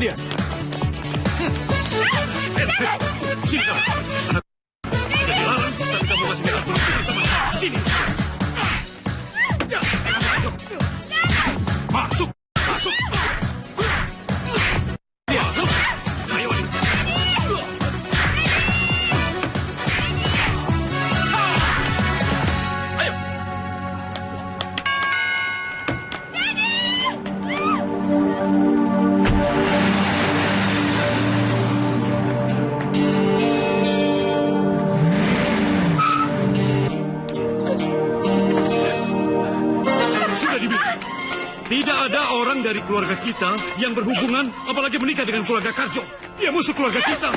dia. Sini kamu. Anak sudah dilarang, tapi kamu masih nekat berhubungan sama dia. Sini. Masuk. Masuk. Masuk. Ayo, ayo. Ayo. Tidak ada orang dari keluarga kita yang berhubungan, apalagi menikah dengan keluarga Karjo. Dia musuh keluarga kita.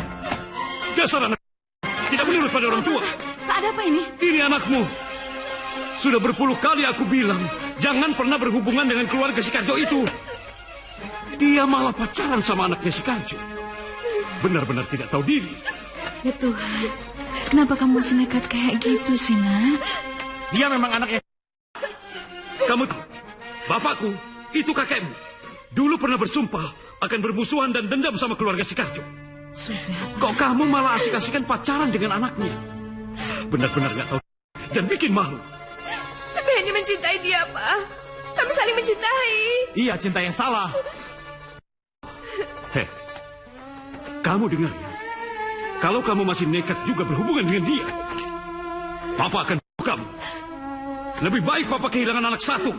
Dasar anak tidak menurut pada orang tua. Pak, ada apa ini? Ini anakmu. Sudah berpuluh kali aku bilang, jangan pernah berhubungan dengan keluarga si Karjo itu. Dia malah pacaran sama anaknya si Karjo. Benar-benar tidak tahu diri. Ya Tuhan, kenapa kamu masih nekat kayak gitu sih, Nak? Dia memang anaknya. Kamu tahu, bapakku, itu kakekmu. Dulu pernah bersumpah akan bermusuhan dan dendam sama keluarga si Karjo. Sudah. Kok kamu malah asik-asikan pacaran dengan anaknya? Benar-benar nggak tahu dan bikin malu. Tapi hanya mencintai dia, Pak. Kami saling mencintai. Iya, cinta yang salah. Hei, kamu dengar ya? Kalau kamu masih nekat juga berhubungan dengan dia, Papa akan bunuh kamu. Lebih baik Papa kehilangan anak satu.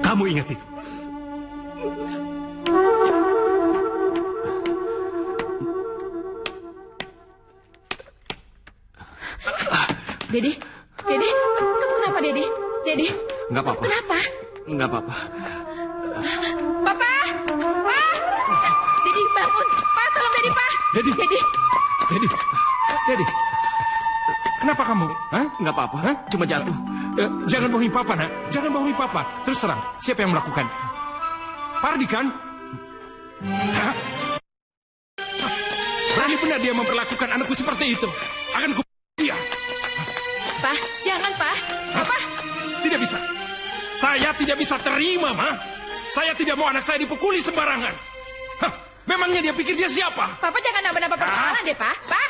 Kamu ingat itu. Dedi, kamu kenapa, Dedi? Dedi, Nggak apa-apa. kenapa? Nggak apa-apa. Papa! Pak! Dedi, bangun! Pak, tolong Dedi, Pak! Dedi. Dedi, Dedi. Kenapa kamu? Hah? Nggak apa-apa. Hah? Cuma jatuh. Jangan bohongi Papa, Nak. Jangan bohongi Papa. Terus terang, siapa yang melakukan? Pardi kan? Hah? Berani benar dia memperlakukan anakku seperti itu. Akan ku dia. Pak, jangan, Pak. Papa, Tidak bisa. Saya tidak bisa terima, Ma. Saya tidak mau anak saya dipukuli sembarangan. Hah? Memangnya dia pikir dia siapa? Papa jangan nambah-nambah persoalan deh, Pak. Pak!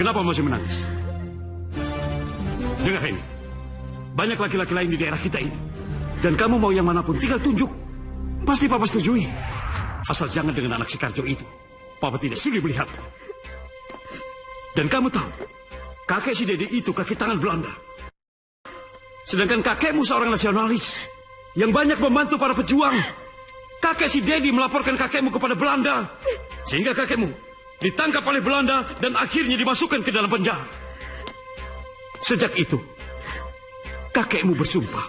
Kenapa masih menangis? Dengar ini. Banyak laki-laki lain di daerah kita ini. Dan kamu mau yang manapun, tinggal tunjuk. Pasti Papa setujui. Asal jangan dengan anak si Karjo itu. Papa tidak sudi melihatnya. Dan kamu tahu, kakek si Dedi itu kaki tangan Belanda. Sedangkan kakekmu seorang nasionalis yang banyak membantu para pejuang. Kakek si Dedi melaporkan kakekmu kepada Belanda. Sehingga kakekmu ditangkap oleh Belanda dan akhirnya dimasukkan ke dalam penjara. Sejak itu, kakekmu bersumpah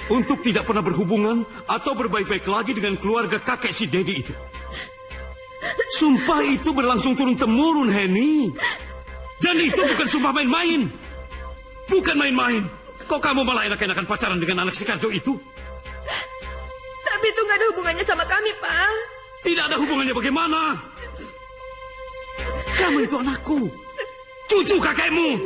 untuk tidak pernah berhubungan atau berbaik-baik lagi dengan keluarga kakek si Dedi itu. Sumpah itu berlangsung turun-temurun, Henny. Dan itu bukan sumpah main-main. Bukan main-main. Kok kamu malah enak-enakan pacaran dengan anak si Karjo itu? Tapi itu nggak ada hubungannya sama kami, Pak. Tidak ada hubungannya bagaimana? Kamu itu anakku. Cucu kakekmu.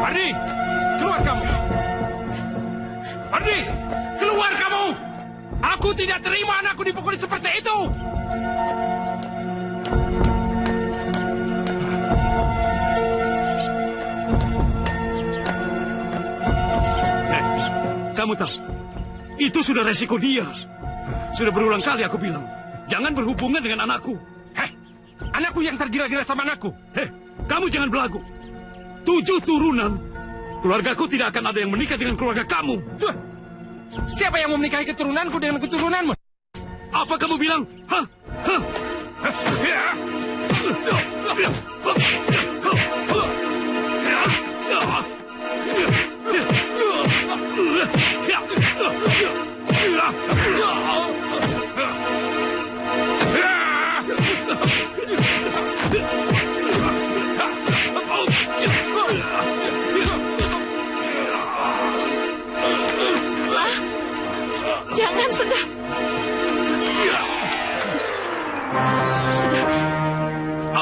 Pardi, keluar kamu. Pardi, keluar kamu. Aku tidak terima anakku dipukuli seperti itu. Kamu tahu, itu sudah resiko dia. Sudah berulang kali aku bilang, jangan berhubungan dengan anakku. Anakku yang tergila-gila sama anakku. Kamu jangan belagu. 7 turunan. Keluargaku tidak akan ada yang menikah dengan keluarga kamu. Siapa yang mau menikahi keturunanku dengan keturunanmu? Apa kamu bilang? Hah? Hah?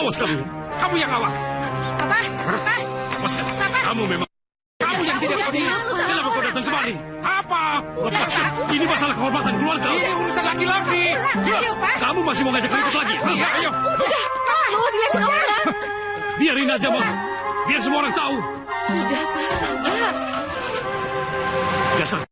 Awas kamu. Kamu yang awas. Papa, Papa, Lepaskan. Papa. Kamu memang. Kamu yang tidak peduli. Kenapa kau datang kemari? Apa? Lepaskan. Ini masalah kehormatan keluarga. Ini urusan laki-laki. Ayo, Pak. Kamu masih mau ngajak ribut lagi? Iya, ayo. Sudah, Papa mau dilihatin orang. Biarin aja, Ma. Biar semua orang tahu. Sudah, Pak, sabar. Dasar.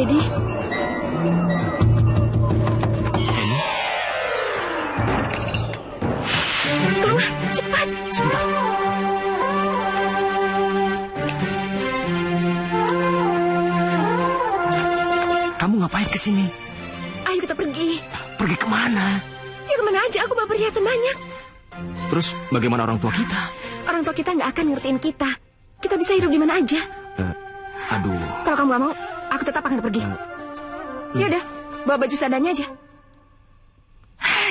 Dedi, Keluar, cepat. Sebentar. Kamu ngapain kesini? Ayo kita pergi. Pergi kemana? Ya kemana aja, aku bawa perhiasan banyak. Terus bagaimana orang tua kita? Orang tua kita nggak akan ngertiin kita. Kita bisa hidup di mana aja. Aduh. Kalau kamu nggak mau, aku tetap akan pergi. Ya udah, bawa baju seadanya aja.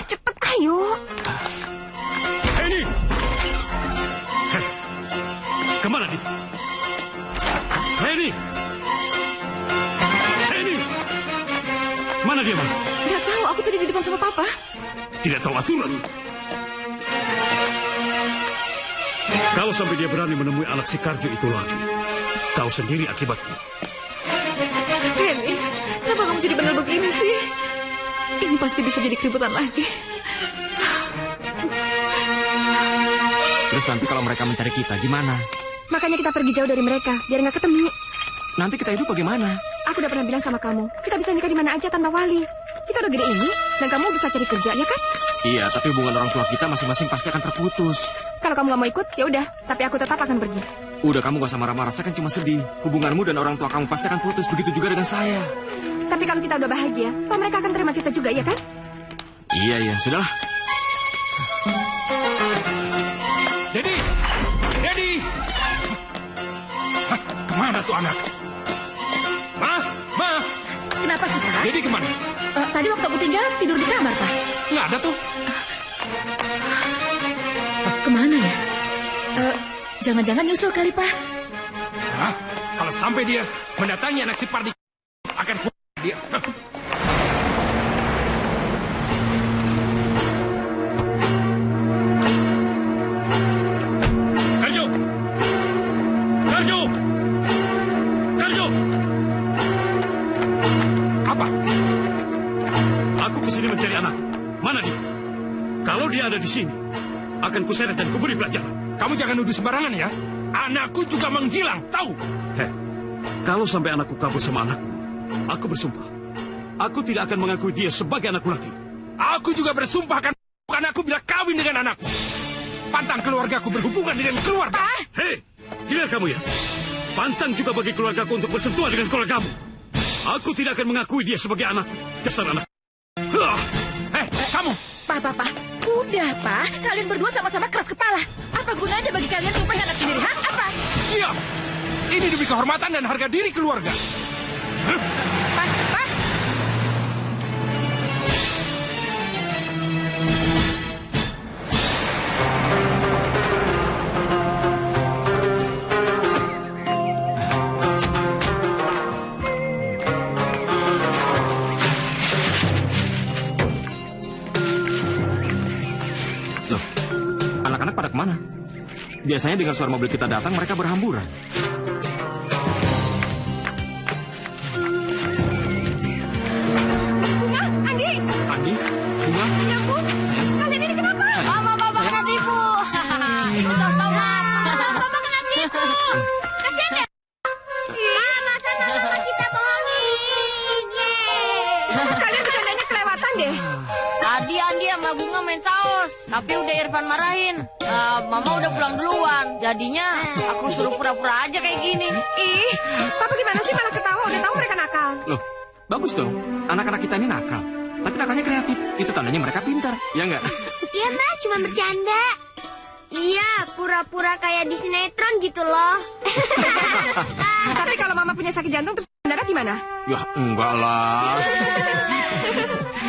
Cepet, ayo. Ini. Hei. Kemana dia? Ini. Ini. Mana dia, Ma? nggak tahu, aku tadi di depan sama Papa. Tidak tahu aturan. Kalau sampai dia berani menemui anak si Karjo itu lagi, tahu sendiri akibatnya. Reni, kenapa kamu jadi benar begini sih? Ini pasti bisa jadi keributan lagi. Terus nanti kalau mereka mencari kita, gimana? Makanya kita pergi jauh dari mereka, biar nggak ketemu. Nanti kita hidup bagaimana? Aku udah pernah bilang sama kamu, kita bisa nikah di mana aja tanpa wali. Kita udah gede ini, dan kamu bisa cari kerja, ya kan? Iya, tapi hubungan orang tua kita masing-masing pasti akan terputus. Kalau kamu nggak mau ikut, ya udah. Tapi aku tetap akan pergi. Udah, kamu gak usah marah-marah, saya kan cuma sedih. Hubunganmu dan orang tua kamu pasti akan putus, begitu juga dengan saya. Tapi kalau kita udah bahagia, toh mereka akan terima kita juga, ya kan? Iya, sudahlah. Dedi! Dedi! Hah, kemana tuh anak? Ma! Kenapa sih, Pak? Dedi kemana? Tadi waktu aku tinggal, tidur di kamar, Pak. Nggak ada tuh. Kemana ya? Jangan-jangan nyusul kali, Pak. Hah? Kalau sampai dia mendatangi anak si Pardi, akan dia. Karjo! Karjo! Karjo! Apa? Aku kesini mencari anakku. Mana dia? Kalau dia ada di sini, akan kuseret dan kuberi pelajaran. Kamu jangan nuduh sembarangan ya. Anakku juga menghilang, tahu? Heh, kalau sampai anakku kabur sama anakku, aku bersumpah, aku tidak akan mengakui dia sebagai anakku lagi. Aku juga bersumpah akan anakku bila kawin dengan anakku. Pantang keluargaku berhubungan dengan keluarga. Hei, dengar kamu ya. Pantang juga bagi keluargaku untuk bersentuhan dengan keluargamu. Aku tidak akan mengakui dia sebagai anakku. Dasar anak. Kamu. Pak. Udah, Pak. Kalian berdua sama-sama keras kepala. Apa gunanya bagi kalian nyumpahin anak sendiri, ha? Apa? Iya. Ini demi kehormatan dan harga diri keluarga. Pak. Loh, anak-anak pada kemana? Biasanya dengan suara mobil kita datang, mereka berhamburan. Andi, Bunga, sayang. Kalian ini kenapa? Sayang, Bapak sayang. kena tipu. Ibu sombongan. Bapak kena tipu. Kasihan ya. Masa nama kita bohongin. Kalian bercandanya kelewatan deh. Tadi Andi sama Bunga main saus, tapi udah Irfan marahin. Mama udah pulang duluan. Jadinya aku suruh pura-pura aja kayak gini. Ih, Papa gimana sih malah ketawa? Udah tahu mereka nakal. Loh, bagus dong. anak-anak kita ini nakal. Tapi nakalnya kreatif. Itu tandanya mereka pintar. Ya nggak? Iya, Ma, cuma bercanda. Iya, pura-pura kayak di sinetron gitu loh. Tapi kalau Mama punya sakit jantung terus mendadak gimana? Ya, enggak lah.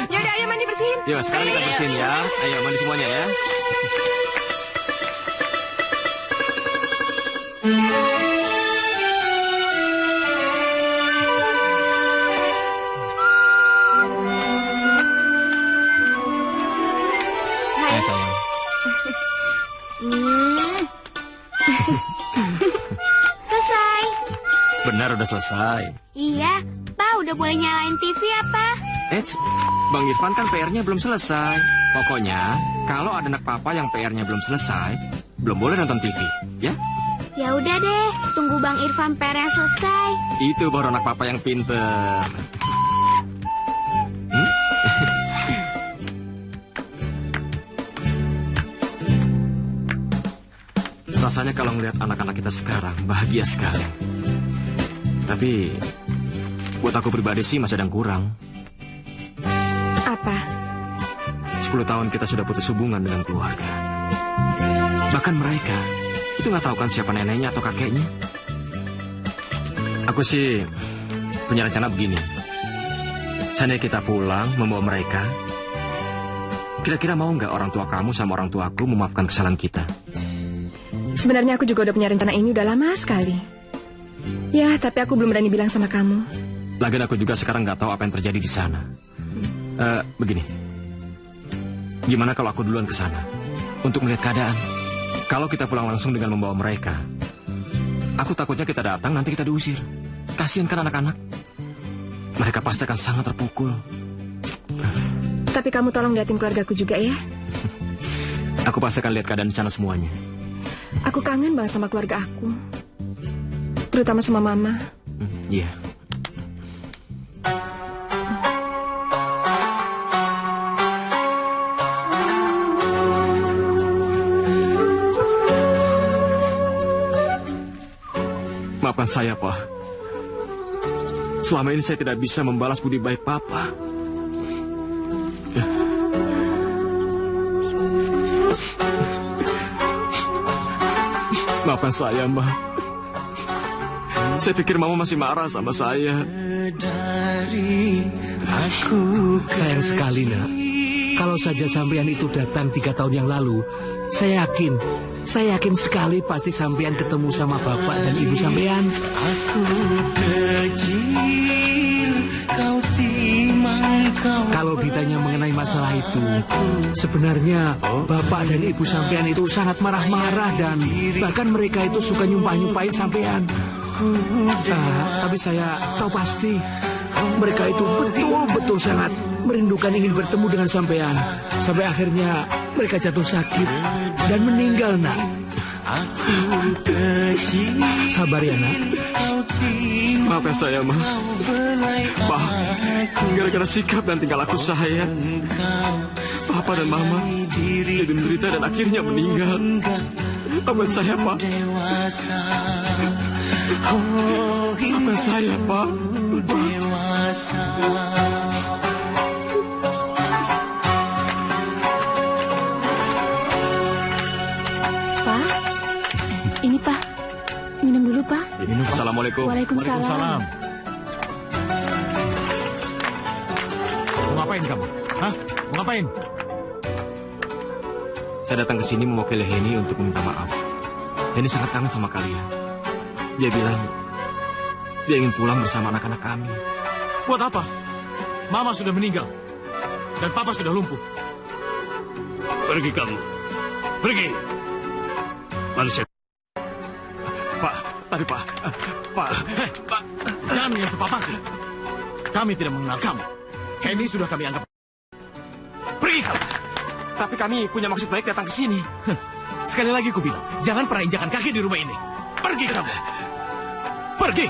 Yaudah, ayo mandi bersihin. Ya, sekarang kita bersihin ya. Ayo, mandi semuanya ya. Hai, sayang. Selesai. Benar, udah selesai. Iya, Pa udah boleh nyalain TV apa? Bang Irfan kan PR-nya belum selesai. Pokoknya, kalau ada anak papa yang PR-nya belum selesai, belum boleh nonton TV, ya? Ya udah deh, tunggu Bang Irfan PR-nya selesai. Itu baru anak papa yang pinter. Rasanya kalau ngeliat anak-anak kita sekarang, bahagia sekali. Tapi, buat aku pribadi sih masih ada yang kurang. Apa? 10 tahun kita sudah putus hubungan dengan keluarga. Bahkan mereka, itu nggak tahu kan siapa neneknya atau kakeknya. Aku sih punya rencana begini. Seandainya kita pulang membawa mereka, kira-kira mau nggak orang tua kamu sama orang tuaku memaafkan kesalahan kita? Sebenarnya aku juga udah punya rencana ini udah lama sekali. Ya, tapi aku belum berani bilang sama kamu. Lagian aku juga sekarang nggak tahu apa yang terjadi di sana. Begini, gimana kalau aku duluan ke sana untuk melihat keadaan? Kalau kita pulang langsung dengan membawa mereka, aku takutnya kita datang nanti kita diusir. Kasihan kan anak-anak? Mereka pasti akan sangat terpukul. Tapi kamu tolong liatin keluargaku juga ya. Aku pasti akan lihat keadaan di sana semuanya. Aku kangen banget sama keluarga aku, terutama sama Mama. Iya. Maafkan saya, Pak. Selama ini saya tidak bisa membalas budi baik Papa. Maafkan saya, Mbak. Saya pikir Mama masih marah sama saya. Sayang sekali, Nak. Kalau saja sampean itu datang 3 tahun yang lalu, saya yakin sekali pasti sampean ketemu sama bapak dan ibu sampean. Aku kecil, kau timang, kau. Kalau ditanya mengenai masalah itu, sebenarnya bapak dan ibu sampean itu sangat marah-marah dan bahkan mereka itu suka nyumpah-nyumpahin sampean. Tapi saya tahu pasti mereka itu betul-betul sangat merindukan ingin bertemu dengan sampean. Sampai akhirnya mereka jatuh sakit dan meninggal, Nak. Sabar ya, Nak. Maafkan saya, Ma. Pak, gara-gara sikap dan tingkah laku saya, Papa dan Mama jadi menderita dan akhirnya meninggal. Maafkan saya, Pak. Maafkan saya, Pak. Pak, ini Pak. Minum dulu, Pak. Minum. Assalamualaikum. Waalaikumsalam. Mau ngapain kamu? Hah? Mau ngapain? Saya datang ke sini mewakili Henny untuk meminta maaf. Henny sangat kangen sama kalian. Dia bilang dia ingin pulang bersama anak-anak kami. Buat apa? Mama sudah meninggal dan Papa sudah lumpuh. Pergi kamu. Pergi. Manusia. Pak, Pak. Hei, Pak, jangan menyentuh papaku. Kami tidak mengenal kamu. Henny sudah kami anggap. Pergi kamu. Tapi kami punya maksud baik datang ke sini. Sekali lagi ku bilang, jangan pernah injakan kaki di rumah ini. Pergi kamu. Pergi.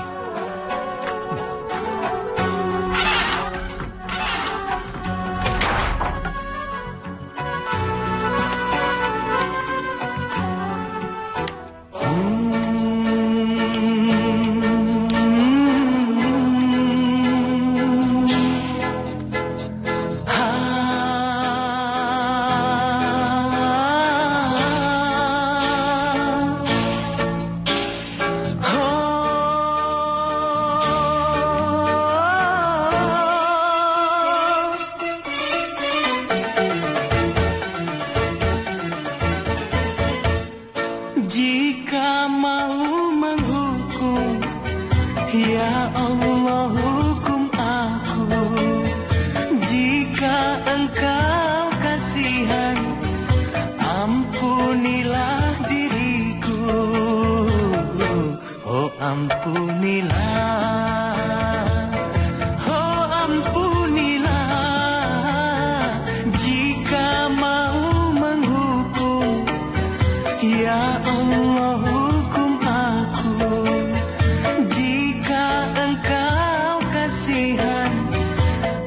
Allah hukum aku, jika engkau kasihan, ampunilah diriku. Oh ampunilah, oh ampunilah, jika mau menghukum, ya Allah hukum aku, jika engkau kasihan,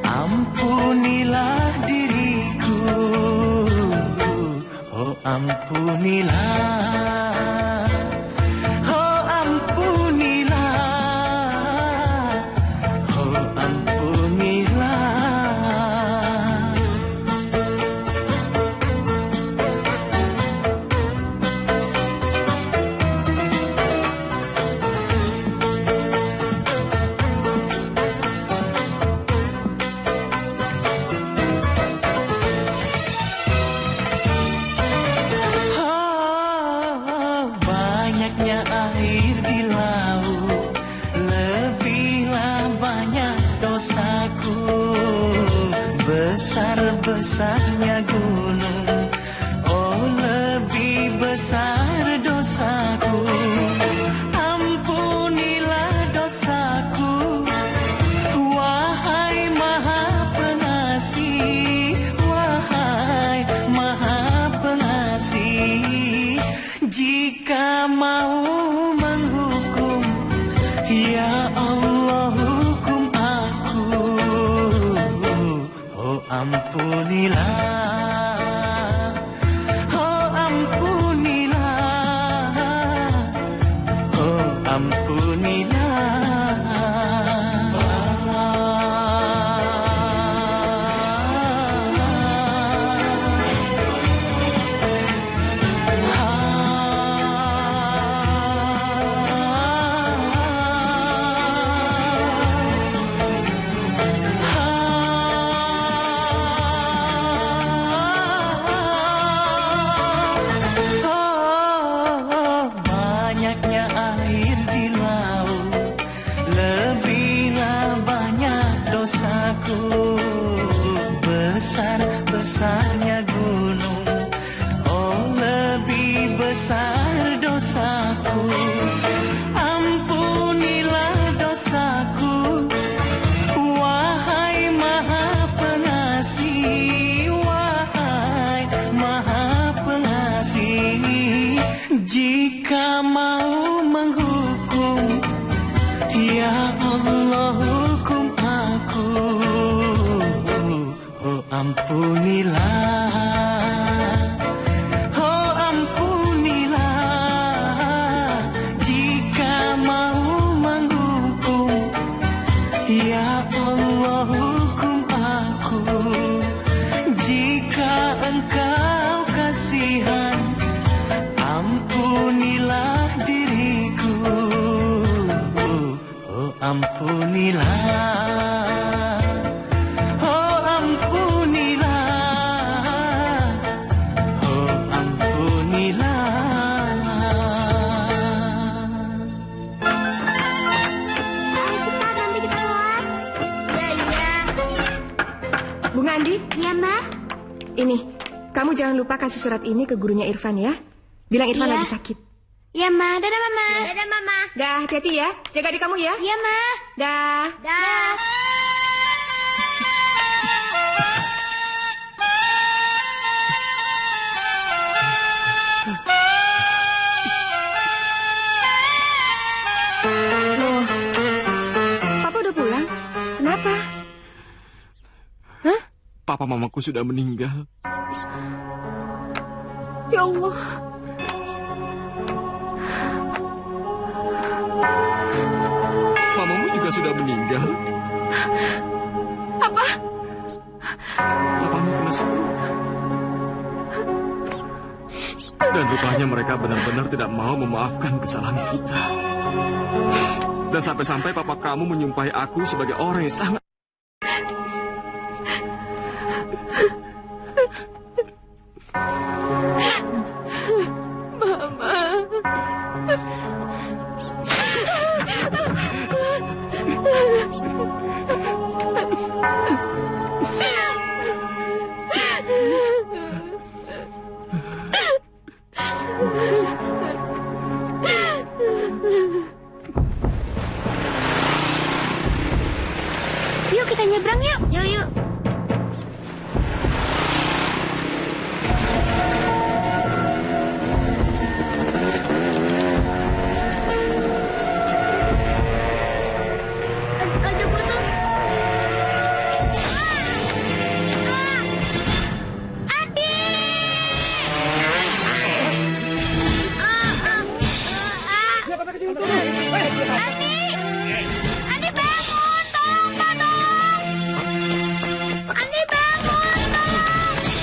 ampunilah diriku. Oh ampunilah, oh ampunilah, oh ampunilah. Banyaknya air di laut, lebihlah banyak dosaku. Besar-besarnya gunung, oh lebih besar dosaku. Ampunilah dosaku, wahai Maha Pengasih, wahai Maha Pengasih. Jika mau menghukum, ya Allah hukum aku. Oh ampunilah, oh ampunilah, oh ampunilah. Banyaknya air di laut, lebihlah banyak dosaku. Besar-besarnya gunung, oh lebih besar dosaku. Ampunilah dosaku, wahai Maha Pengasih, wahai Maha Pengasih. Jika mau menghukum, ya Allah hukum aku. Oh ampunilah, oh ampunilah, jika mau menghukum, ya Allah hukum aku. Jika engkau kasihan, ampunilah diriku. Oh ampunilah, oh ampunilah, oh ampunilah. Ayo cepat, nanti kita keluar. Iya, iya. Bunga Andi, Iya, Mbak. ini, kamu jangan lupa kasih surat ini ke gurunya Irfan ya. Bilang Irfan Iya. lagi sakit. Iya, Ma. Dadah, Mama. Dadah, Mama. Dah, hati-hati ya. Jaga di kamu ya. Iya, Ma. Dah. Dah. Loh, Papa udah pulang? Kenapa? Hah? Papa mamaku sudah meninggal. Ya Allah. Mamamu juga sudah meninggal. Apa? Papamu kena stroke. Dan rupanya mereka benar-benar tidak mau memaafkan kesalahan kita. Dan sampai-sampai papa kamu menyumpahi aku sebagai orang yang sangat... Yuk kita nyebrang yuk. Yuk yuk. Ada botol. Adi. Adi bangun, tolong, Adi bangun, tolong.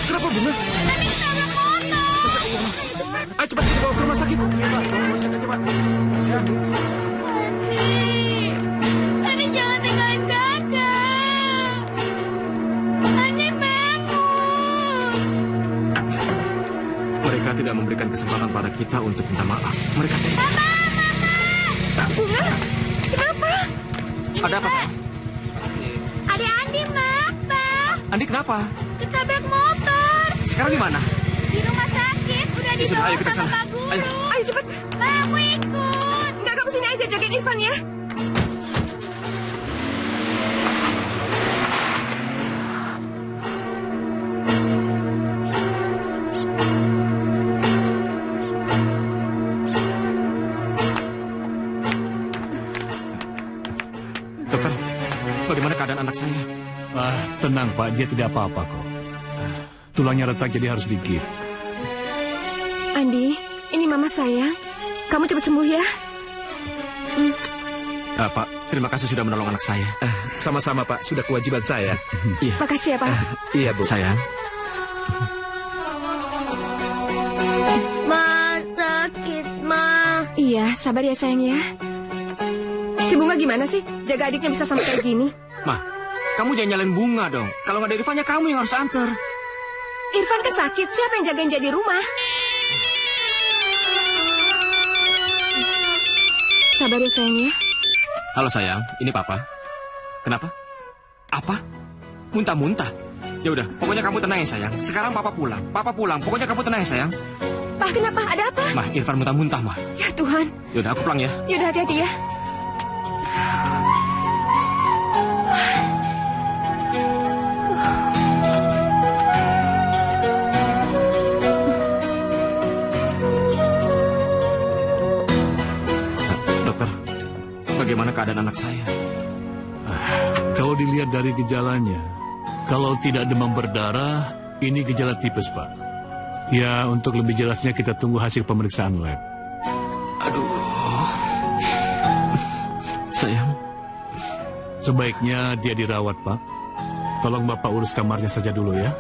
Kenapa, Bunga? Adi ketabrak motor. Ayo cepat kita bawa ke rumah sakit. Cepat. Siap. Adi jangan tinggalin kakak. Adi bangun. Mereka tidak memberikan kesempatan pada kita untuk minta maaf. Mereka Bunga, kenapa? Ada apa, sayang? Ada Andi, Mak. Andi kenapa? Ketabrak motor. Sekarang di mana? Di rumah sakit. Udah Ya sudah, dibawa ayo kita sama sana. Pak Guru. Ayo. Ayo cepat. Mak, aku ikut. Enggak, kamu sini aja jagain Irfan ya. Dokter, bagaimana keadaan anak saya? Tenang Pak, dia tidak apa-apa kok. Tulangnya retak jadi harus digips. Andi, ini mama sayang. Kamu cepat sembuh ya. Pak, terima kasih sudah menolong anak saya. Sama-sama, Pak. Sudah kewajiban saya. Iya. Makasih ya, Pak. Iya, Bu. Sayang. Ma, sakit, Ma. Iya, sabar ya sayang ya. Si Bunga gimana sih? Jaga adiknya bisa sampai kayak gini. Ma, kamu jangan nyalain Bunga dong. Kalau nggak ada Irfannya, kamu yang harus antar. Irfan kan sakit, siapa yang jagain dia di rumah? Sabar ya sayang ya. Halo sayang, ini Papa. Kenapa? Apa? Muntah-muntah? Ya udah, pokoknya kamu tenang ya sayang. Sekarang Papa pulang. Papa pulang. Pokoknya kamu tenang ya sayang. Pak, kenapa? Ada apa? Mah, Irfan muntah-muntah, Mah. Ya Tuhan. Ya udah, aku pulang ya. Yaudah hati-hati ya. Dokter, bagaimana keadaan anak saya? Kalau dilihat dari gejalanya, kalau tidak demam berdarah, ini gejala tipes, Pak. Ya, untuk lebih jelasnya kita tunggu hasil pemeriksaan lab. Aduh. Sayang. Sebaiknya dia dirawat, Pak. Tolong Bapak urus kamarnya saja dulu ya.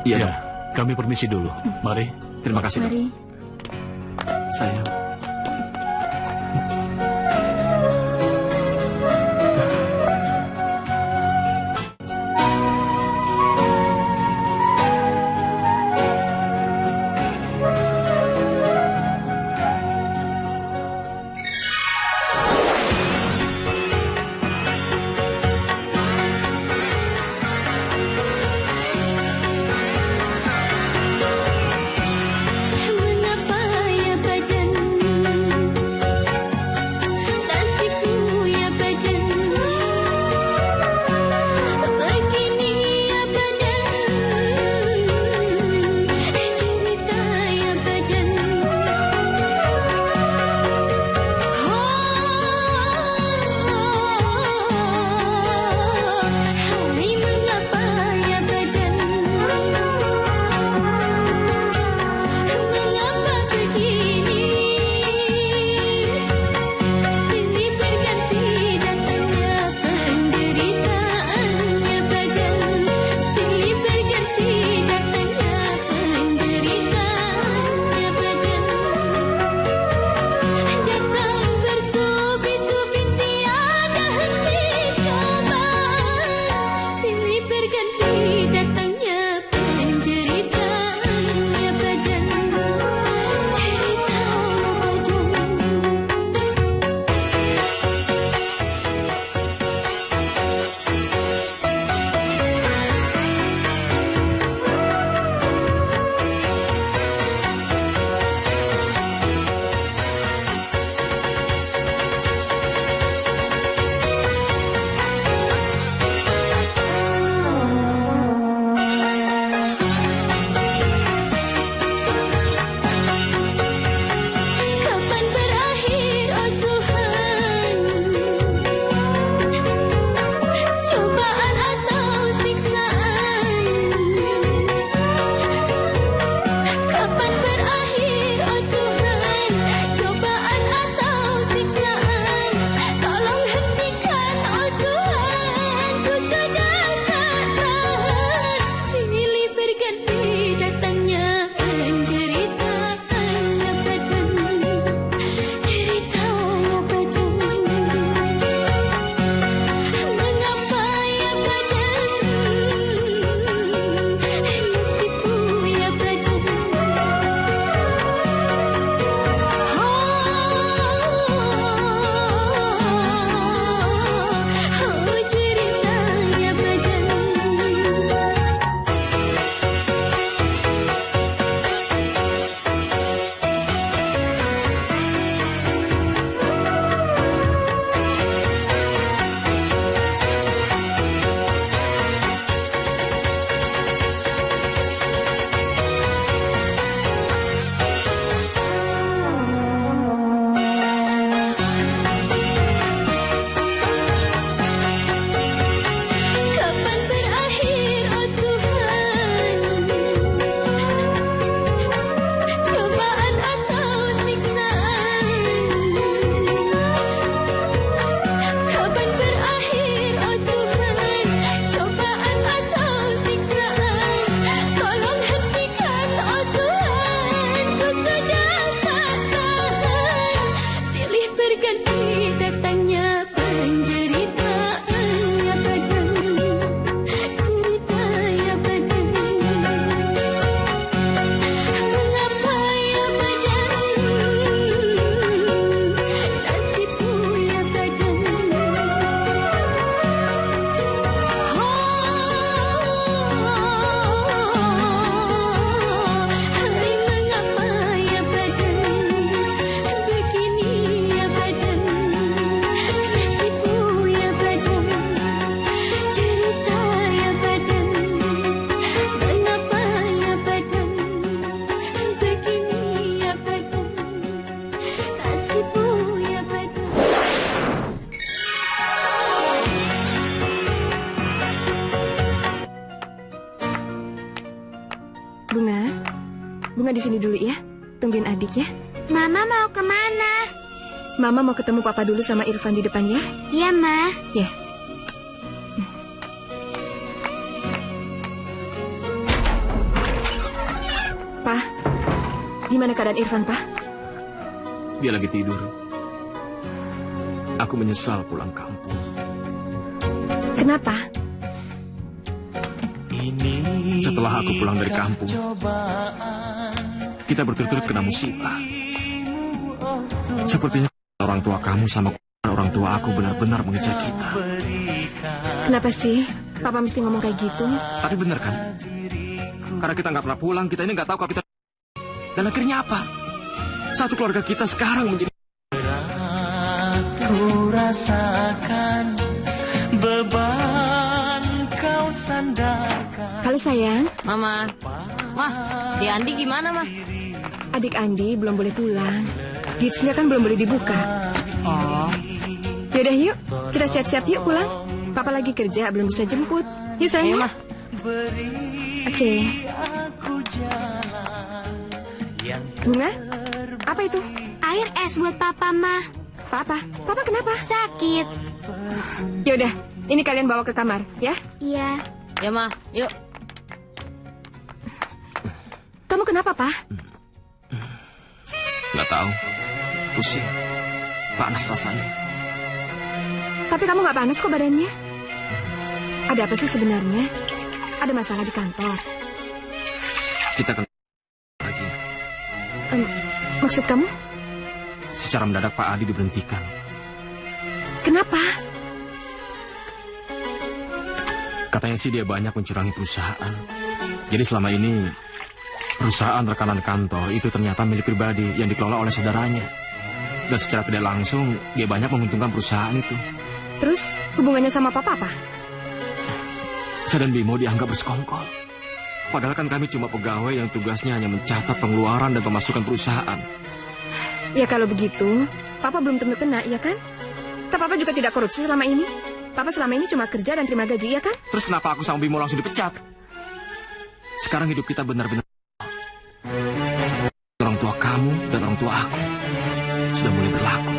Iya, Ya, Dok. kami permisi dulu. Mari. Terima kasih, Dok. Mari. Sayang. Mengapa ya badan Bunga di sini dulu ya. Tungguin adik ya. Mama mau kemana? Mama mau ketemu Papa dulu sama Irfan di depan ya. Iya, Ma. Ya. Pa, gimana keadaan Irfan, Pa? Dia lagi tidur. Aku menyesal pulang kampung. Kenapa? Setelah aku pulang dari kampung, kita berturut-turut kena musibah. Sepertinya orang tua kamu sama orang tua aku benar-benar mengejar kita. Kenapa sih Papa mesti ngomong kayak gitu? Tapi benar kan? Karena kita nggak pernah pulang, kita ini nggak tahu kalau kita... Dan akhirnya apa? Satu keluarga kita sekarang menjadi... Ku rasakan beban kau sandarkan. Halo sayang. Mama. Mah, di Andi gimana, Mah? Adik Andi belum boleh pulang. Gipsnya kan belum boleh dibuka. Oh. Yaudah yuk, kita siap-siap yuk pulang. Papa lagi kerja, belum bisa jemput. Yuk sayang. Mah. Oke. Bunga, apa itu? Air es buat Papa, Ma. Papa kenapa? Sakit. Yaudah, ini kalian bawa ke kamar, ya? Iya. Ya, Mah. Yuk. Kamu kenapa, Pa? Nggak tahu. Pusing. Panas rasanya. Tapi kamu nggak panas kok badannya. Ada apa sih sebenarnya? Ada masalah di kantor? Kita kan lagi. Maksud kamu? Secara mendadak Pak Adi diberhentikan. Kenapa? Katanya sih dia banyak mencurangi perusahaan. Jadi selama ini perusahaan rekanan kantor itu ternyata milik pribadi yang dikelola oleh saudaranya. Dan secara tidak langsung dia banyak menguntungkan perusahaan itu. Terus hubungannya sama Papa apa? Saya dan Bimo dianggap bersekongkol. Padahal kan kami cuma pegawai yang tugasnya hanya mencatat pengeluaran dan pemasukan perusahaan. Ya kalau begitu, Papa belum tentu kena, ya kan? Tapi Papa juga tidak korupsi selama ini. Papa selama ini cuma kerja dan terima gaji, ya kan? Terus kenapa aku sama Bimo langsung dipecat? Sekarang hidup kita benar-benar... Orang tua kamu dan orang tua aku sudah mulai berlaku.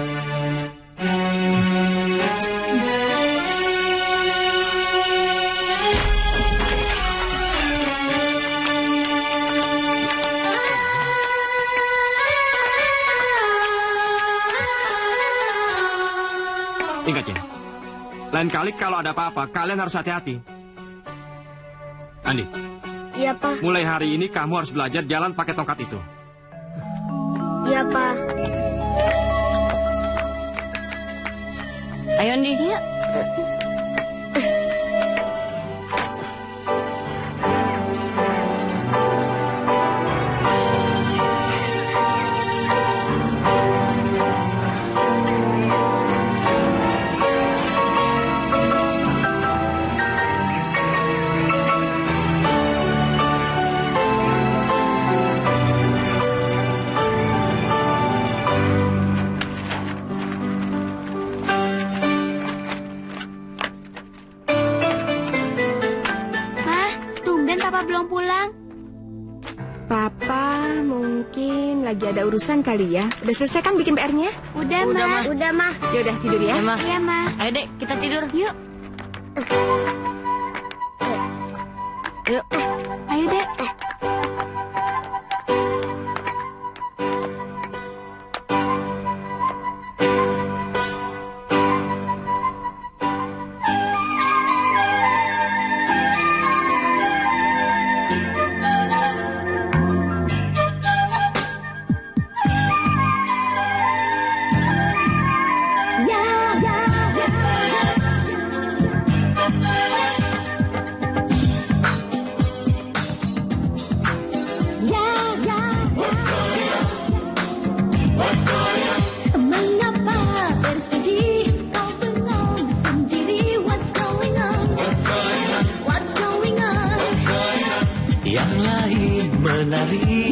Ingat ya, lain kali kalau ada apa-apa, kalian harus hati-hati. Andi. Iya, Pak. Mulai hari ini kamu harus belajar jalan pakai tongkat itu. Iya, Pak. Ayo, Andi. Yuk. Belum pulang? Papa mungkin lagi ada urusan kali ya. Udah selesai kan bikin PR-nya? Udah, Udah, Ma. Ma. Udah, Ma. Yaudah tidur ya. Ya, Ma. Iya, Ma. Ayo, Dek, kita tidur. Yuk. Yuk. Ayo, Dek. Yang lain menari,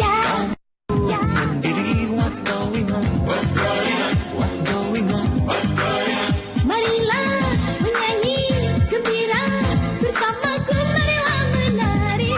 kau sendiri. What's going on? What's going on? What's going on? What's going on? Marilah menyanyi gembira bersamaku, marilah menari.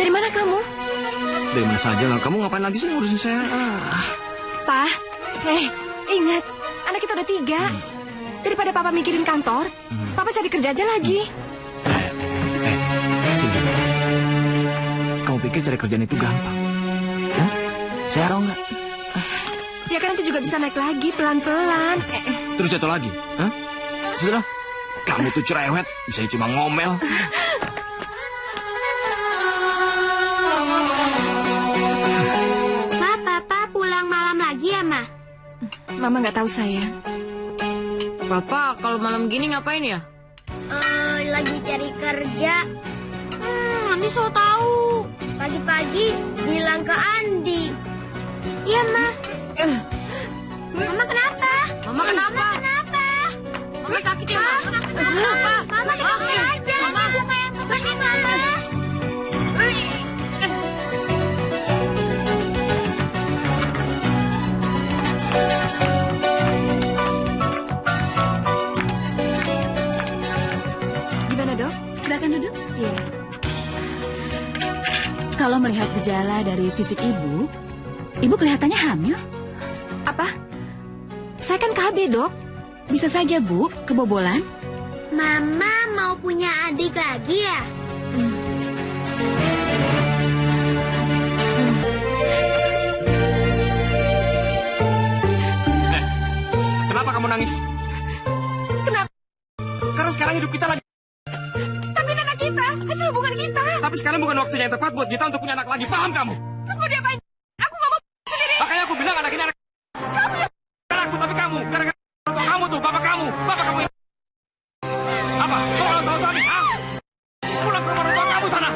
Dari mana kamu? Dari mana saja lah. Kamu ngapain lagi sih ngurusin saya? Pak, ingat, anak kita udah 3. Daripada Papa mikirin kantor, Papa cari kerja aja lagi. Sini. Kamu pikir cari kerjaan itu gampang? Hah? Saya tahu nggak? Ya kan nanti juga bisa naik lagi pelan-pelan. Terus jatuh lagi? Hah? Sudah. Kamu tuh cerewet, bisa cuma ngomel. Ma, Papa pulang malam lagi ya, Ma? Mama nggak tahu sayang. Papa, kalau malam gini ngapain ya? Lagi cari kerja. Andi so tahu. Pagi-pagi bilang ke Andi. Iya, Ma. Mama kenapa? Mama kenapa? Mama sakit ya, Ma? Kenapa? Mama kenapa aja? Mama bunga yang kebanyakan, Mama. Gimana dok? Silakan duduk. Iya. Kalau melihat gejala dari fisik ibu kelihatannya hamil. Apa? Saya kan KB dok. Bisa saja, Bu, kebobolan. Mama mau punya adik lagi ya? Kenapa kamu nangis? Kenapa? Karena sekarang hidup kita lagi. Tapi ini anak kita, hasil hubungan kita. Tapi sekarang bukan waktunya yang tepat buat kita untuk punya anak lagi. Paham kamu? Terus mau diapain? Aku nggak mau sendiri. Makanya aku bilang anak ini anak. Kamu ya. Bukan aku, tapi kamu. Gara-gara orang tua kamu tuh, bapak kamu yang... Apa? Kau kalau tahu suami? Hah? Pulang ke rumah orang tua kamu sana.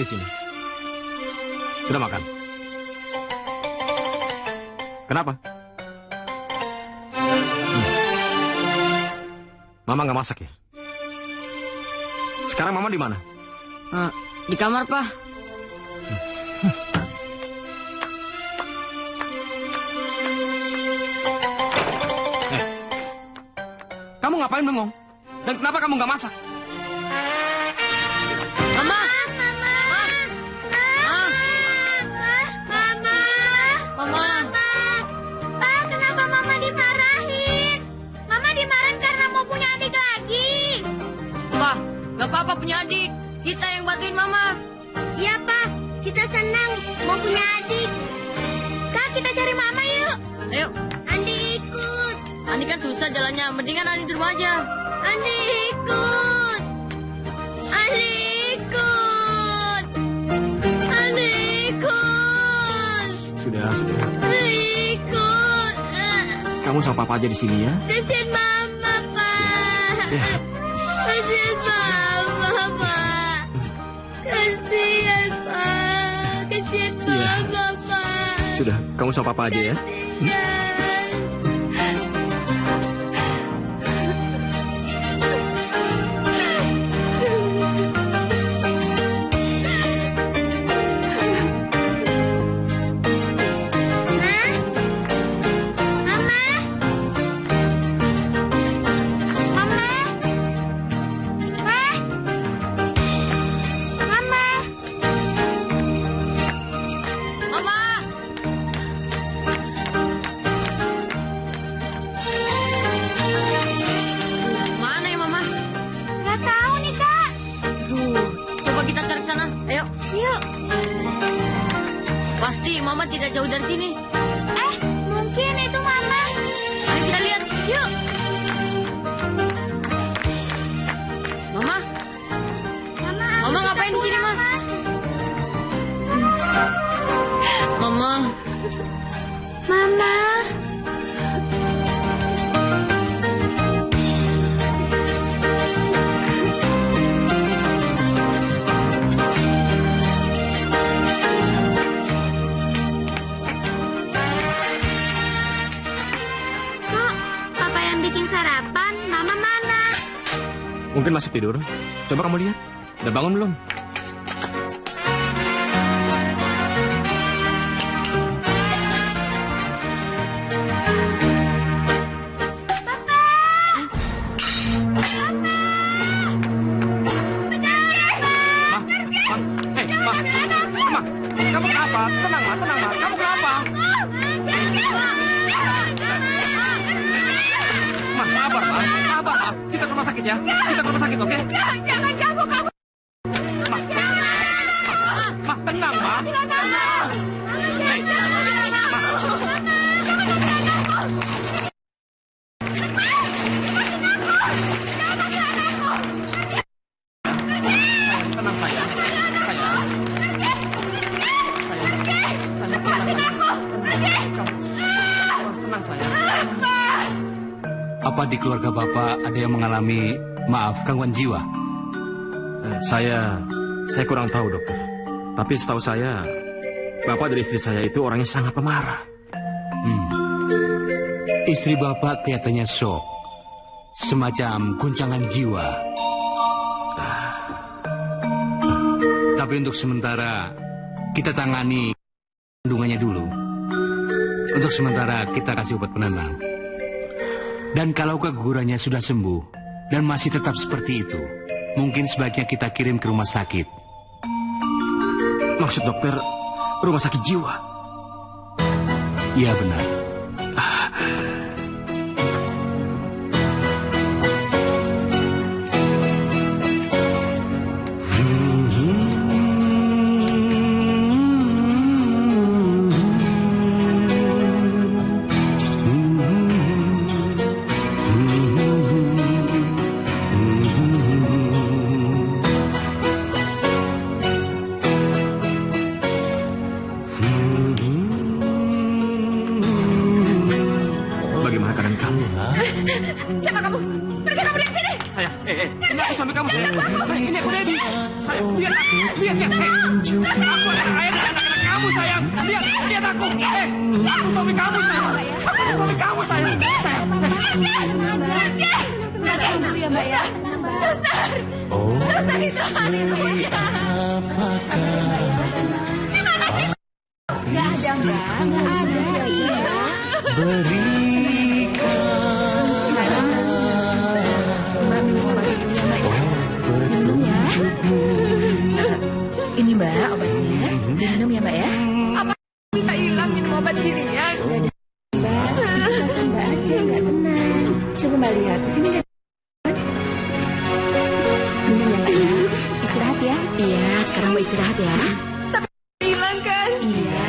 di sini? Sudah makan? Kenapa? Mama nggak masak ya? Sekarang Mama di mana? Di kamar, Pak. Kamu ngapain bengong? Dan kenapa kamu nggak masak? Mama! Mama! Pak, kenapa Mama dimarahin? Mama dimarahin karena mau punya adik lagi. Pak, nggak apa-apa punya adik. Kita yang bantuin Mama. Iya, Pak. Kita senang mau punya adik. Kak, kita cari Mama yuk. Ayo. Andi ikut. Andi kan susah jalannya. Mendingan Andi di rumah aja. Andi ikut. Andi ikut. Andi ikut. Sudah. Andi ikut. Kamu sama Papa aja di sini ya. Kasihan Mama, Pak. Kasihan Mama, Pak. Kasihan, Pak. Kasihan Mama, Pak. Sudah, kamu sama Papa aja ya. Mana ya, Mama? Nggak tahu nih, Kak. Coba kita cari ke sana. Ayo. Yuk. Pasti Mama tidak jauh dari sini. Mungkin itu Mama. Mari kita lihat. Yuk. Mama? Mama, Mama ngapain di sini, Ma? Mama. Mama. Kok Papa yang bikin sarapan, Mama mana? Mungkin masih tidur. Coba kamu lihat. Udah bangun belum? Kamu kenapa? Tenang, Ma. Kamu kenapa? Ma, sabar, Ma. Kita ke rumah sakit ya. Kita ke rumah sakit, oke? Jangan kamu. Ma, tenang, Ma. Tenang. Tenang, sayang. Tenang, sayang. Apa di keluarga Bapak ada yang mengalami, maaf, gangguan jiwa? Saya kurang tahu, dokter. Tapi setahu saya, Bapak dari istri saya itu orangnya sangat pemarah. Istri Bapak kelihatannya shock, semacam guncangan jiwa. Tapi untuk sementara, kita tangani kandungannya dulu. Untuk sementara, kita kasih obat penenang. Dan kalau kegugurannya sudah sembuh dan masih tetap seperti itu, mungkin sebaiknya kita kirim ke rumah sakit. Maksud dokter, rumah sakit jiwa? Iya, benar. Bagaimana keadaan kamu? Siapa kamu? Pergi kamu dari sini! sayang. Ini aku suami kamu, sayang. Sayang, ini aku Dedi. Sayang, lihat. Aku ayah dan anak-anak kamu, sayang. Lihat aku. Aku suami kamu, sayang. Aku suami kamu, sayang. Sayang. Tenang dulu ya, Mbak ya. Suster! Suster itu ada ibunya. Gimana sih? Nggak ada, Mbak. Nggak ada. Berikan petunjukmu. Ini Mbak obatnya. Diminum ya Mbak ya. Apa bisa hilang minum obat sendirian? Mbak, itu Mbak aja nggak tenang. Coba Mbak lihat. Sini kan. Minum ya Mbak ya. Istirahat ya. Iya, sekarang mau istirahat ya. Tapi hilang kan? Iya.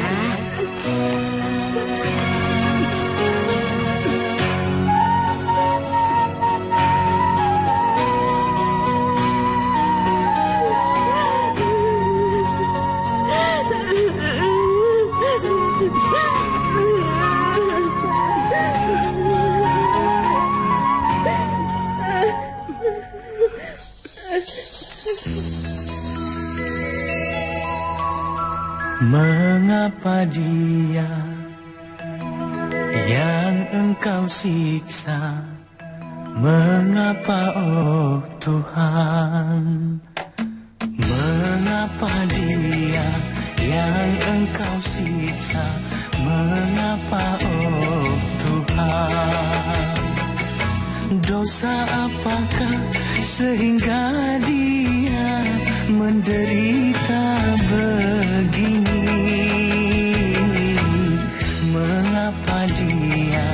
Mengapa dia yang engkau siksa? Mengapa oh Tuhan? Mengapa dia yang engkau siksa? Mengapa oh Tuhan? Dosa apakah sehingga dia menderita begini? Mengapa dia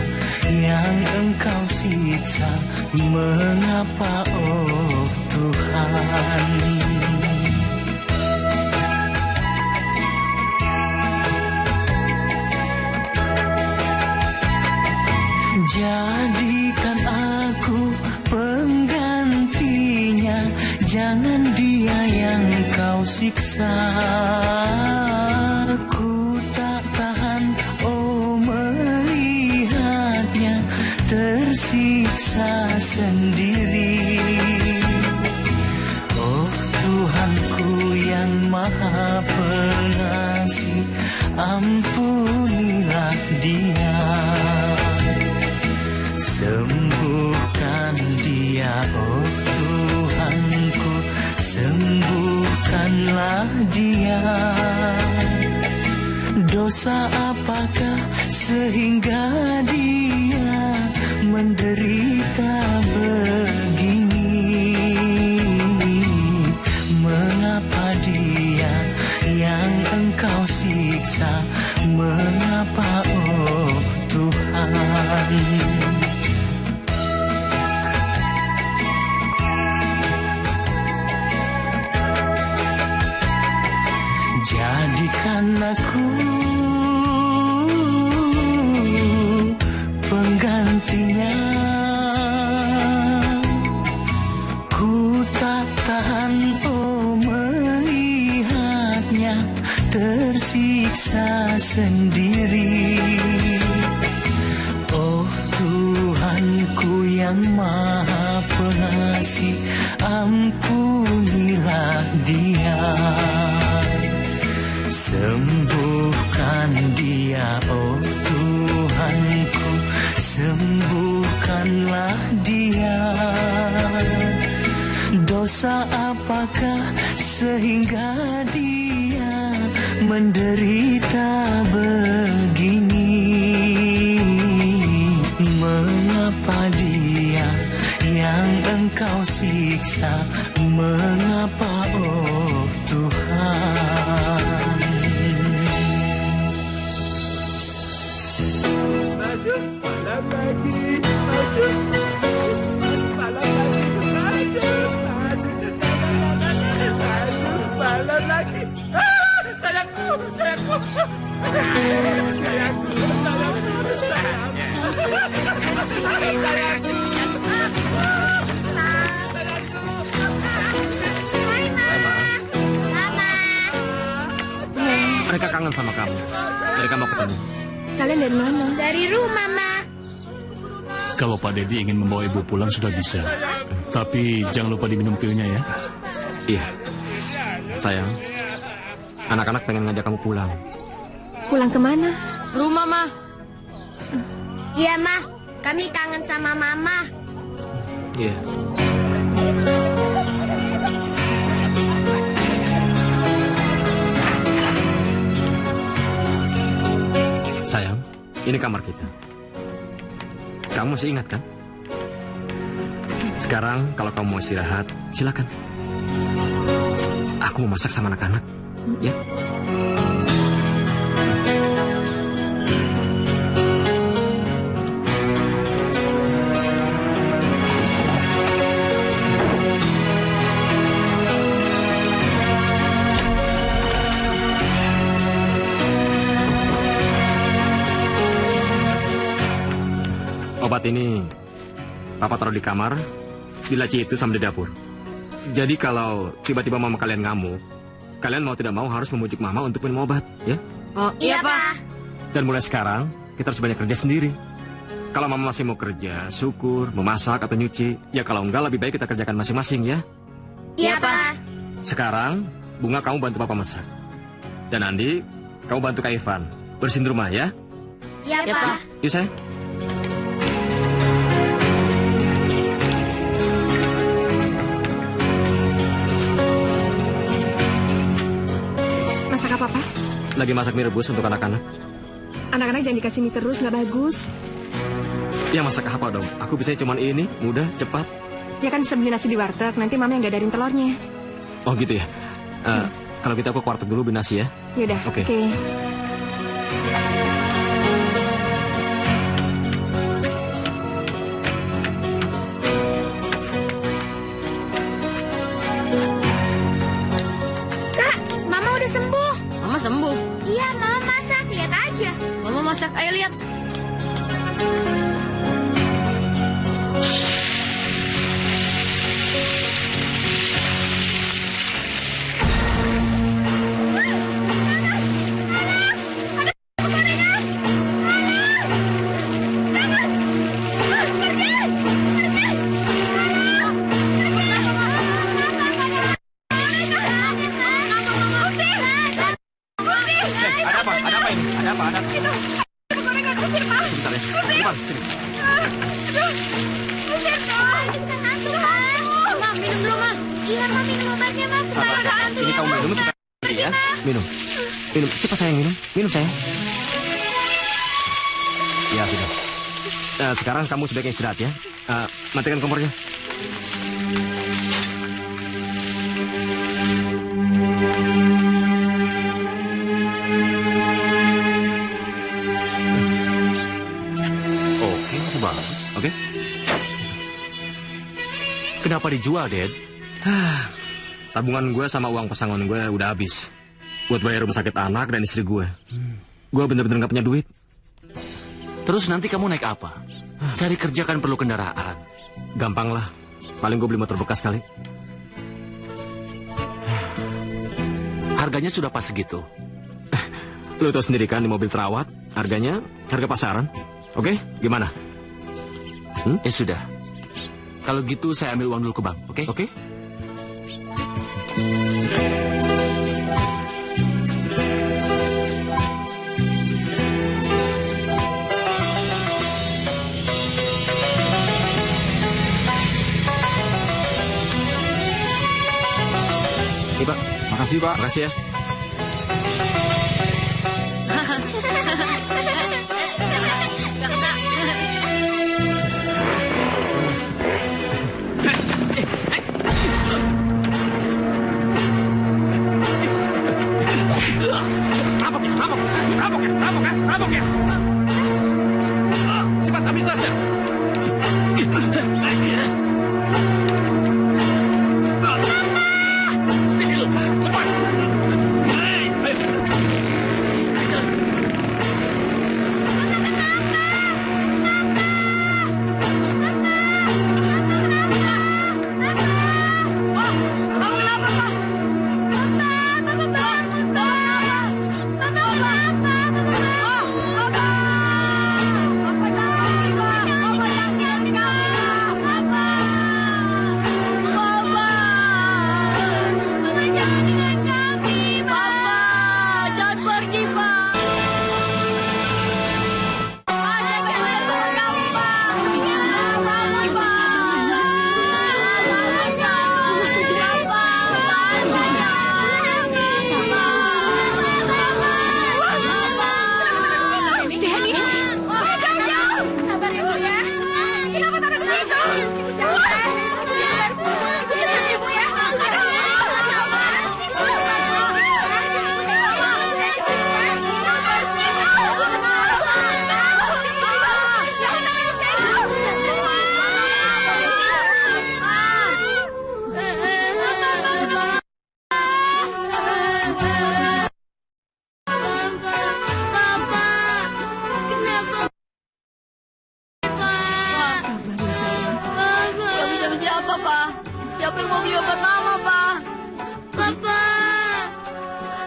yang engkau siksa? Mengapa oh Tuhan? Jadikan aku penggantinya, jangan dia yang kau siksa. Ku tak tahan oh melihatnya tersiksa sendiri. Oh Tuhanku yang maha pengasih, ampunilah dia. Sembuhkan dia, oh Tuhanku, sembuhkanlah dia. Dosa apakah sehingga dia menderita begini? Mengapa dia yang engkau siksa? Mengapa oh Tuhan? Jadikan aku penggantinya. Ku tak tahan oh melihatnya tersiksa sendiri. Oh Tuhanku yang maha pengasih, ampunilah dia. Sembuhkan dia, oh Tuhanku, sembuhkanlah dia. Dosa apakah sehingga dia menderita begini? Mengapa dia yang engkau siksa? Mengapa oh Tuhan? Masuk malam lagi, masuk malam lagi, masuk malam lagi. Sayangku, sayangku, sayangku, sayangku. Mereka kangen sama kamu. Mereka mau ketemu. Kalian dari mana? Dari rumah, Ma. Kalau Pak Dedi ingin membawa Ibu pulang sudah bisa. Tapi jangan lupa diminum pilnya ya. Iya. Sayang, anak-anak pengen ngajak kamu pulang. Pulang kemana? Rumah, Ma. Iya, Ma. Kami kangen sama Mama. Iya. Sayang, ini kamar kita. Kamu masih ingat kan? Sekarang kalau kamu mau istirahat, silakan. Aku mau masak sama anak-anak. Ya. Obat ini Papa taruh di kamar, di laci itu sama di dapur. Jadi kalau tiba-tiba mama kalian ngamuk, kalian mau tidak mau harus memujuk mama untuk minum obat, ya? Oh, iya, Pak. Dan mulai sekarang, kita harus banyak kerja sendiri. Kalau mama masih mau kerja, syukur, memasak atau nyuci, ya kalau enggak lebih baik kita kerjakan masing-masing, ya? Iya, Pak. Sekarang, Bunga kamu bantu Papa masak. Dan Andi, kamu bantu Kak Ivan bersihin rumah, ya? Iya, Pak. Yuk, sayang. Masak apa, Pak? Lagi masak mie rebus untuk anak-anak. Anak-anak jangan dikasih mie terus, nggak bagus. Ya masak apa dong? Aku bisanya cuma ini, mudah, cepat. Ya kan bisa beli nasi di warteg, nanti mama yang gadarin telurnya. Oh gitu ya? Kalau gitu aku ke warteg dulu beli nasi ya? Yaudah, Oke. Kak, Mama udah sembuh. Mama sembuh. Iya, Mama masak. Lihat aja. Mama masak, ayo lihat. Minum, cepat sayang minum sayang. Ya sudah. Sekarang kamu sebaiknya istirahat ya. Matikan kompornya. Oke, masih bagus. Oke. Kenapa dijual, Dad? Tabungan gue sama uang pesangon gue udah habis. Buat bayar rumah sakit anak dan istri gue. Gue bener-bener gak punya duit. Terus nanti kamu naik apa? Cari kerja kan perlu kendaraan. Gampang lah. Paling gue beli motor bekas kali. Harganya sudah pas segitu. Lu tau sendiri kan di mobil terawat, harganya harga pasaran. Oke, gimana? Ya sudah. Kalau gitu saya ambil uang dulu ke bank, oke? Oke. Ini Pak, makasih Pak. Makasih ya. Rampok ya. Cepat ambil tasnya. Sini lu, lepas. Gak bisa siapa, Pak? Siapa yang mau beli obat Mama, Pak? Papa!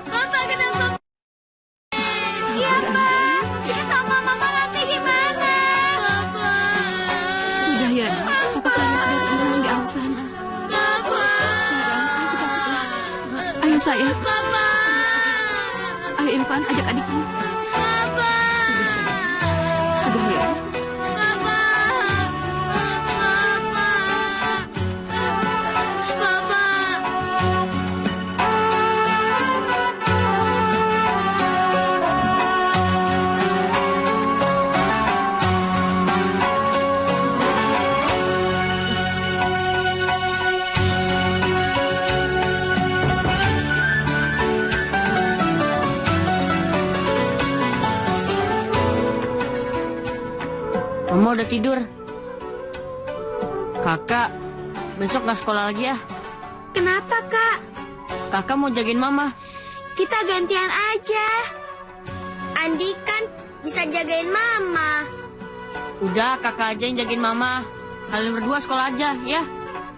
Papa kenapa? Iya, Pak. Kita sama Mama nanti gimana? Papa! Sudah ya, Papa kalian sudah tenang di alam sana. Papa! Ayo sayang. Papa! Ayo Irfan, ajak adikmu. Papa! Sudah ya. Papa! Papa! Papa! Mama udah tidur. Kakak, besok nggak sekolah lagi ya? Kenapa, Kak? Kakak mau jagain Mama. Kita gantian aja. Andi kan bisa jagain Mama. Udah, kakak aja yang jagain Mama. Kalian berdua sekolah aja, ya?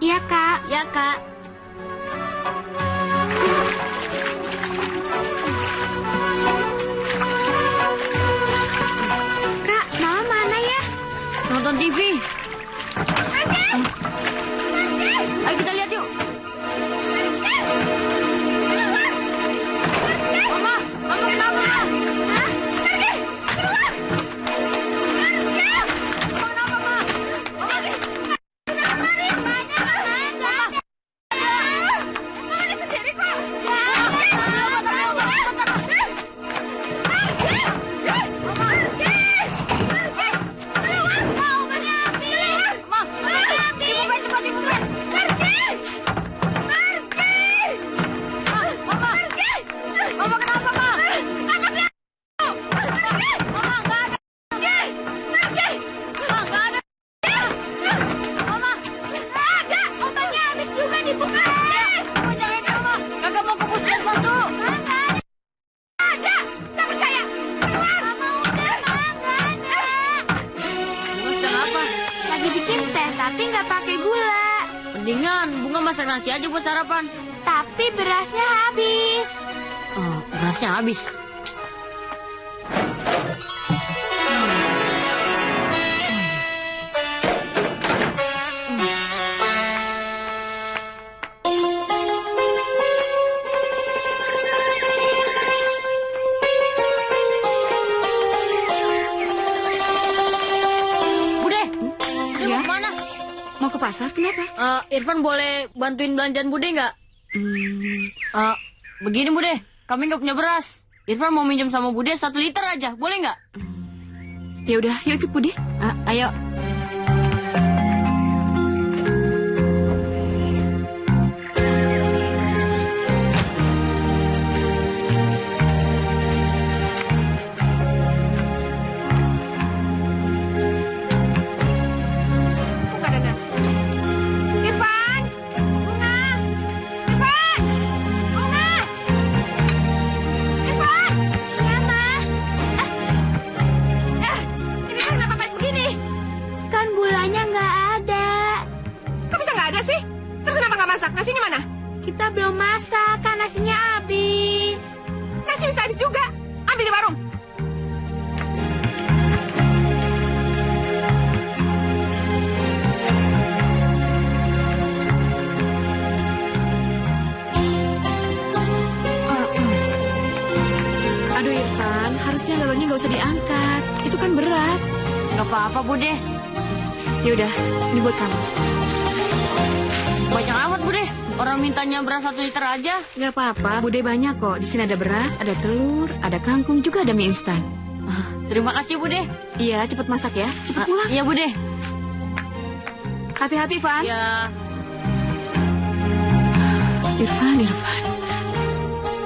Iya, Kak. Ya, Kak. Kak, Mama mana ya? Nonton TV. Ayo kita lihat yuk. Mama, Mama kenapa? Hah? Pergi, keluar. Pergi. Mama kenapa, Ma? Mama kenapa lari? Mama ada sendiri kok. Tapi nggak pakai gula. Mendingan Bunga masak nasi aja buat sarapan. Tapi berasnya habis. Oh, berasnya habis. Mau ke pasar, kenapa? Irfan boleh bantuin belanjaan Bude nggak? Begini Bude, kami nggak punya beras. Irfan mau minjem sama Bude 1 liter aja, boleh nggak? Ya udah, yuk ikut Bude. Ayo. Nasinya mana? Kita belum masak, kan nasinya habis. Nasi bisa habis juga. Ambil di warung. Aduh Irfan, harusnya galonnya nggak usah diangkat. Itu kan berat. Nggak apa-apa Bude. Ya udah, ini buat kamu. Banyak amat Bude. Orang mintanya beras 1 liter aja. Nggak apa-apa, Bude banyak kok. Di sini ada beras, ada telur, ada kangkung, juga ada mie instan. Terima kasih Bude. Iya, cepat masak ya. Cepat pulang. Iya Bude. Hati-hati, Van. Ya. Irfan.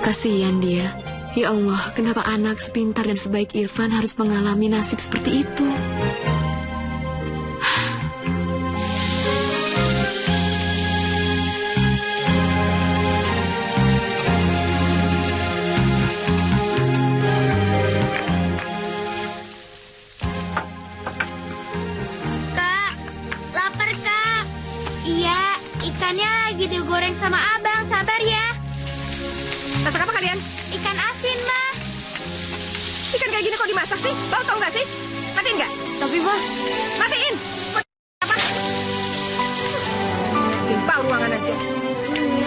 Kasihan dia. Ya Allah, kenapa anak sepintar dan sebaik Irfan harus mengalami nasib seperti itu? ikannya lagi digoreng sama abang, sabar ya. Masak apa kalian? Ikan asin, Ma. Ikan kayak gini kok dimasak sih? Bau tau nggak sih? Matiin nggak? Tapi, Ma. Matiin! Apa? Timpa ruangan aja.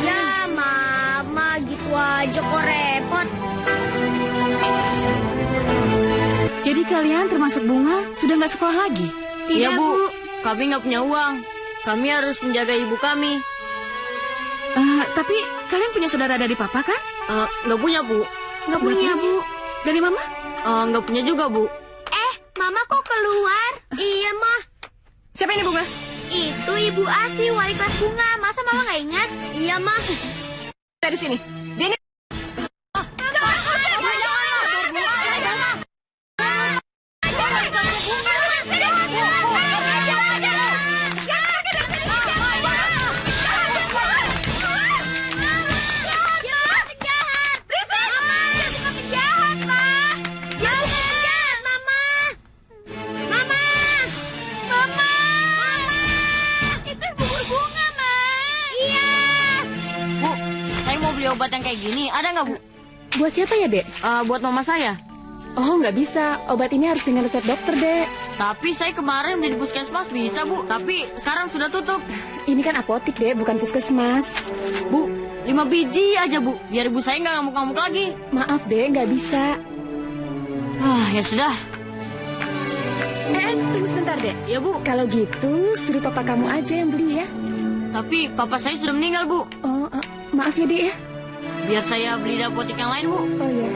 Ya, Mama, gitu aja kok repot. Jadi kalian termasuk Bunga sudah nggak sekolah lagi? Iya, Bu. Kami nggak punya uang. Kami harus menjaga ibu kami. Tapi kalian punya saudara dari Papa kan? Nggak punya, Bu. Nggak punya, Bu. Dari Mama? Nggak punya juga, Bu. Mama kok keluar? Iya, Ma. Siapa ini Bunga? Itu Ibu Asi, wali kelas Bunga. Masa Mama nggak ingat? Iya, Ma. Dari sini. Dia ini. Obat yang kayak gini, ada nggak, Bu? Buat siapa ya, Dek? Buat mama saya. Oh, nggak bisa. Obat ini harus dengan resep dokter, Dek. Tapi saya kemarin di puskesmas bisa, Bu. Tapi sekarang sudah tutup. Ini kan apotik, Dek, bukan puskesmas. Bu, 5 biji aja, Bu. Biar ibu saya nggak ngamuk-ngamuk lagi. Maaf, Dek, nggak bisa. Ya sudah. Tunggu sebentar, Dek. Ya, Bu. Kalau gitu, suruh papa kamu aja yang beli ya. Tapi papa saya sudah meninggal, Bu. Oh, maaf ya, Dek ya. Biar saya beli di apotek yang lain, Bu. Oh ya.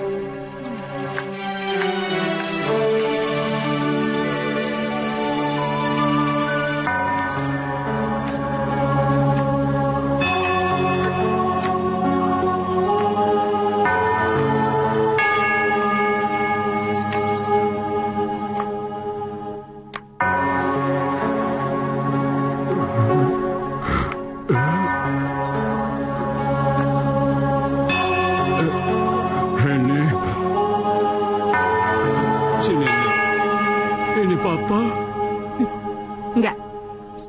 Enggak.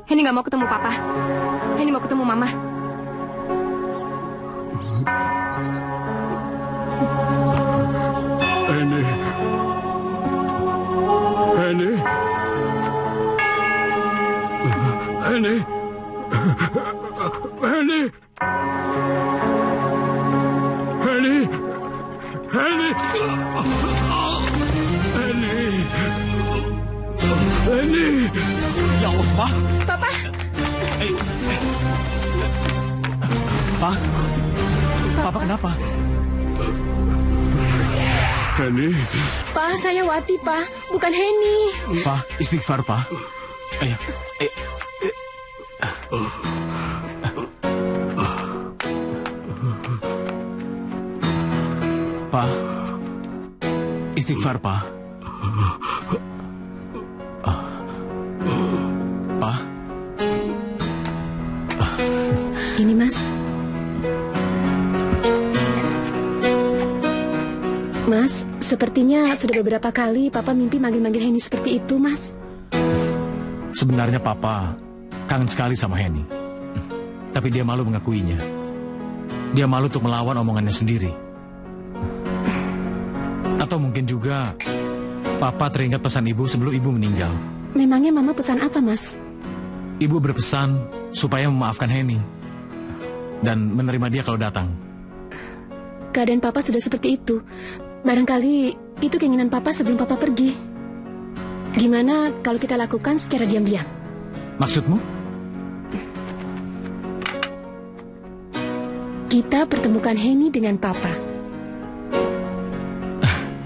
Henny nggak mau ketemu Papa. Henny mau ketemu Mama. Henny. Henny. Henny. Henny. Henny. Henny. Henny. Ya Allah, Pak. Papa. Pak. Papa kenapa? Henny. Pak, saya Wati, Pak. Bukan Henny. Pak, istighfar, Pak. Ayo. Pak. Istighfar, Pak. Pak. Ini, Mas. Mas, sepertinya sudah beberapa kali Papa mimpi manggil-manggil Henny seperti itu, Mas. Sebenarnya Papa kangen sekali sama Henny. Tapi dia malu mengakuinya. Dia malu untuk melawan omongannya sendiri. Atau mungkin juga Papa teringat pesan Ibu sebelum Ibu meninggal. Memangnya Mama pesan apa, Mas? Ibu berpesan supaya memaafkan Henny dan menerima dia kalau datang. Keadaan Papa sudah seperti itu. Barangkali itu keinginan Papa sebelum Papa pergi. Gimana kalau kita lakukan secara diam-diam? Maksudmu? Kita pertemukan Henny dengan Papa.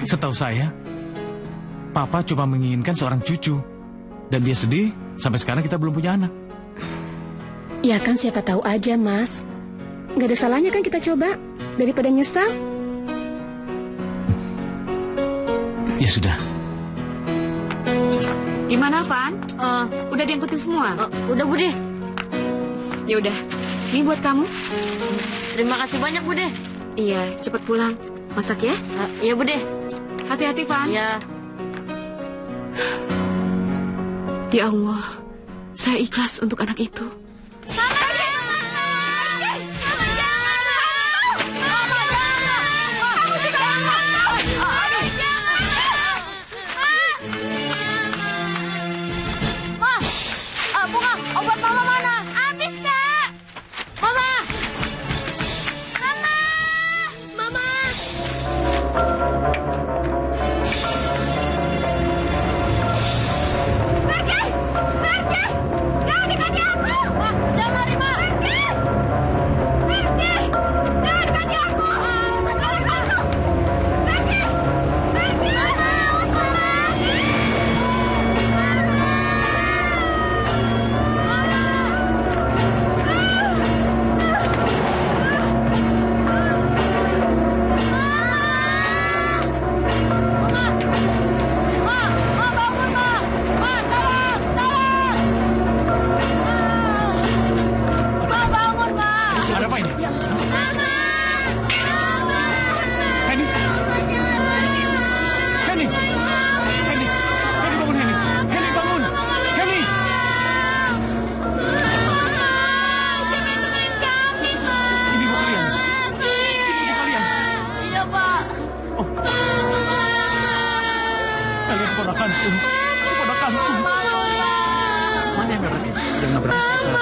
Setahu saya, Papa cuma menginginkan seorang cucu. Dan dia sedih, sampai sekarang kita belum punya anak. Ya kan, siapa tahu aja, Mas. Nggak ada salahnya kan kita coba, daripada nyesal. Ya sudah. Gimana, Van? Udah diangkutin semua? Udah, Bude. Ya udah, ini buat kamu. Terima kasih banyak, Bude. Iya, cepat pulang. Masak ya? Iya, Bude. Hati-hati, Van. Iya. Ya Allah, saya ikhlas untuk anak itu. yang nabrak saya.